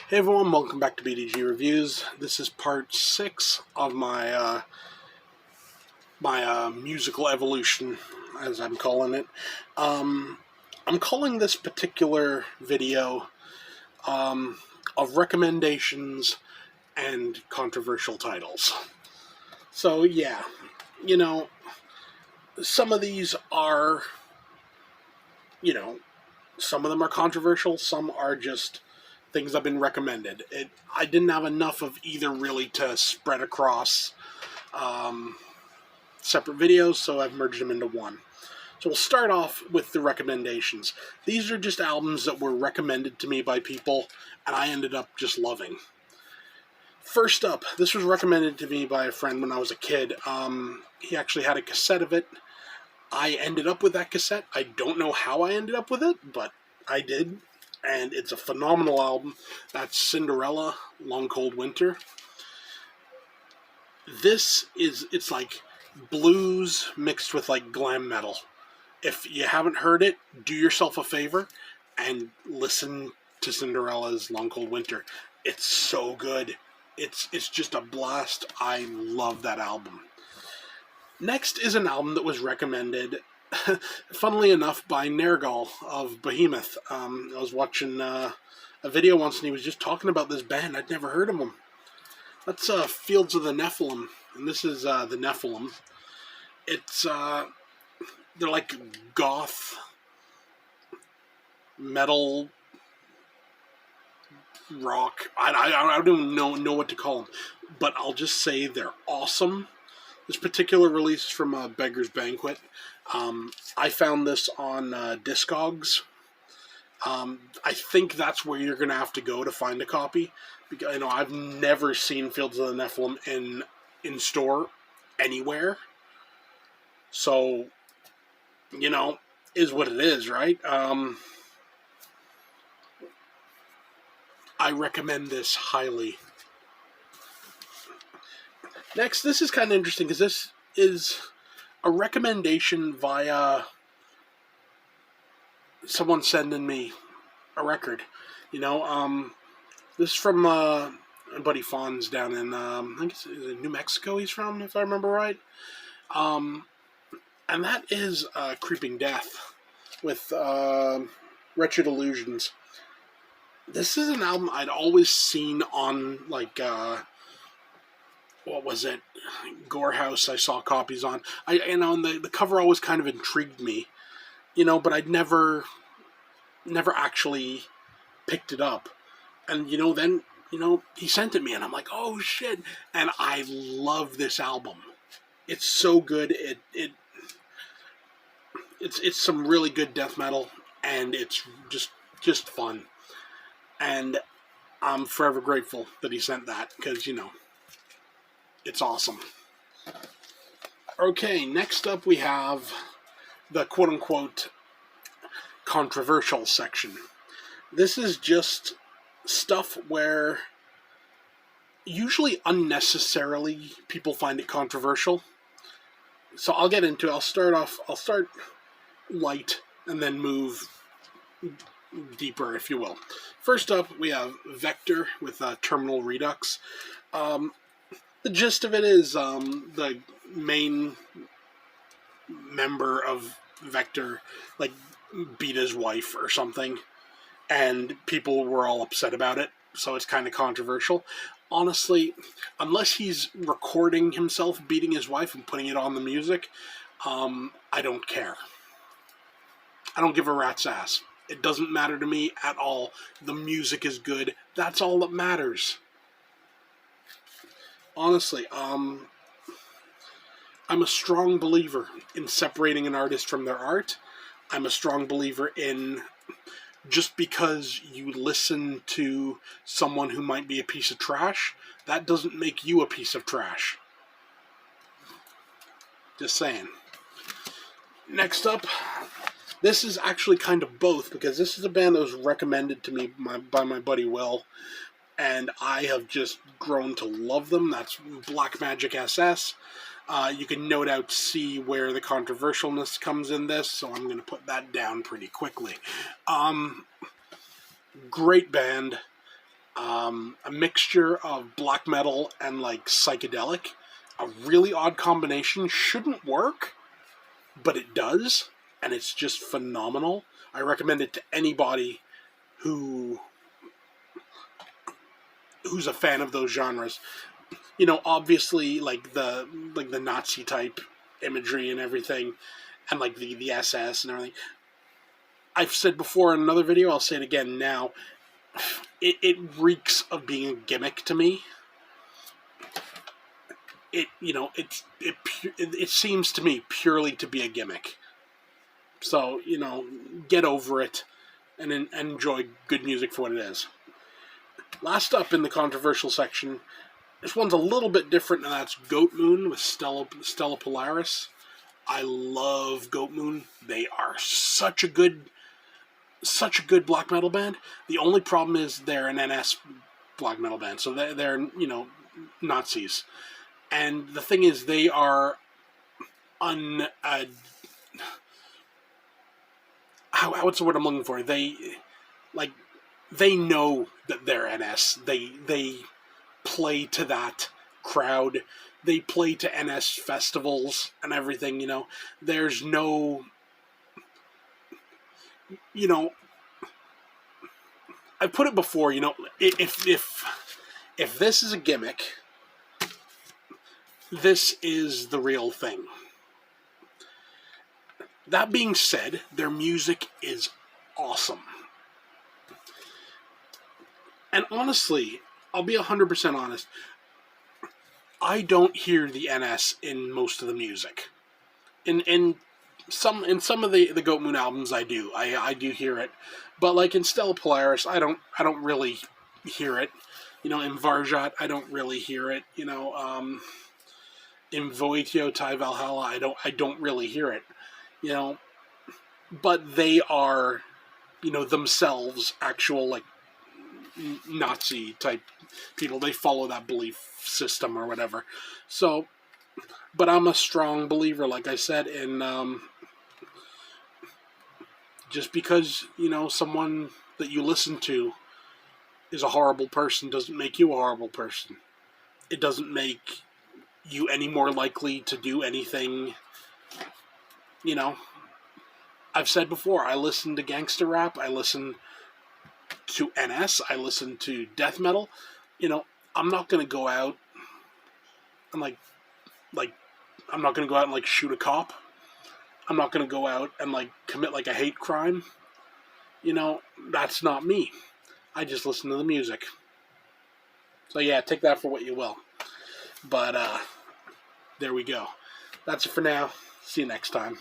Hey everyone, welcome back to BDG Reviews. This is part 6 of my musical evolution, as I'm calling it. I'm calling this particular video of recommendations and controversial titles. So yeah, you know, some of these are, some of them are controversial, some are just things I've been recommended. I didn't have enough of either really to spread across separate videos, so I've merged them into one. So we'll start off with the recommendations. These are just albums that were recommended to me by people, and I ended up just loving. First up, this was recommended to me by a friend when I was a kid. He actually had a cassette of it. I ended up with that cassette. I don't know how I ended up with it, but I did. And it's a phenomenal album. That's Cinderella, Long Cold Winter. It's like blues mixed with like glam metal. If you haven't heard it, do yourself a favor and listen to Cinderella's Long Cold Winter. It's so good. It's just a blast. I love that album. Next is an album that was recommended, funnily enough, by Nergal of Behemoth. I was watching a video once and he was just talking about this band. I'd never heard of them. That's Fields of the Nephilim, and this is the Nephilim. It's they're like goth metal rock. I don't know what to call them, but I'll just say they're awesome. This particular release is from Beggar's Banquet. I found this on Discogs. I think that's where you're going to have to go to find a copy. Because, I've never seen Fields of the Nephilim in store anywhere. So, is what it is, right? I recommend this highly. Next, this is kind of interesting because this is a recommendation via someone sending me a record. This is from my buddy Fonz down in, I think it's New Mexico he's from, if I remember right. And that is Creeping Death with Wretched Illusions. This is an album I'd always seen on, what was it? Gorehouse, I saw copies on. And the cover always kind of intrigued me, but I'd never actually picked it up. And, then, he sent it me, and I'm like, oh, shit. And I love this album. It's so good. It's some really good death metal, and it's just fun. And I'm forever grateful that he sent that, because, it's awesome. Okay, next up we have the quote-unquote controversial section. This is just stuff where usually unnecessarily people find it controversial. So I'll get into it. I'll start light and then move deeper, if you will. First up, we have Vector with Terminal Redux. The gist of it is the main member of Vector beat his wife or something, and people were all upset about it, so it's kind of controversial. Honestly, unless he's recording himself beating his wife and putting it on the music, I don't care. I don't give a rat's ass. It doesn't matter to me at all. The music is good. That's all that matters. Honestly, I'm a strong believer in separating an artist from their art. I'm a strong believer in just because you listen to someone who might be a piece of trash, that doesn't make you a piece of trash. Just saying. Next up, this is actually kind of both, because this is a band that was recommended to me by my buddy Will, and I have just grown to love them. That's Black Magic SS. You can no doubt see where the controversialness comes in this, so I'm going to put that down pretty quickly. Great band. a mixture of black metal and like psychedelic. A really odd combination. Shouldn't work, but it does, and it's just phenomenal. I recommend it to anybody who's a fan of those genres. You know, obviously, like the Nazi type imagery and everything, and like the SS and everything. I've said before in another video, I'll say it again now. It reeks of being a gimmick to me. It seems to me purely to be a gimmick. So, you know, get over it and enjoy good music for what it is. Last up in the controversial section, this one's a little bit different, and that's Goatmoon with Stella Polaris. I love Goatmoon. They are such a good black metal band. The only problem is they're an NS black metal band, so they're you know, Nazis. And the thing is, they are what's the word I'm looking for? They know that they're NS. They play to that crowd. They play to NS festivals and everything, you know. There's no, you know, I've put it before, you know, if this is a gimmick, this is the real thing. That being said, their music is awesome. And honestly, I'll be 100% honest, I don't hear the NS in most of the music. In some of the Goatmoon albums, I do. I do hear it. But like in Stella Polaris, I don't really hear it. You know, in Varjot, I don't really hear it. You know, in Voitio Tai Valhalla, I don't really hear it. You know, but they are, you know, themselves actual like Nazi type people. They follow that belief system or whatever. So, but I'm a strong believer, like I said, in just because, you know, someone that you listen to is a horrible person doesn't make you a horrible person. It doesn't make you any more likely to do anything, you know. I've said before, I listen to gangster rap, I listen to NS, I listen to death metal. You know, I'm not going to go out and I'm not going to go out and like shoot a cop. I'm not going to go out and like commit like a hate crime. You know, that's not me. I just listen to the music. So yeah, take that for what you will. But there we go. That's it for now. See you next time.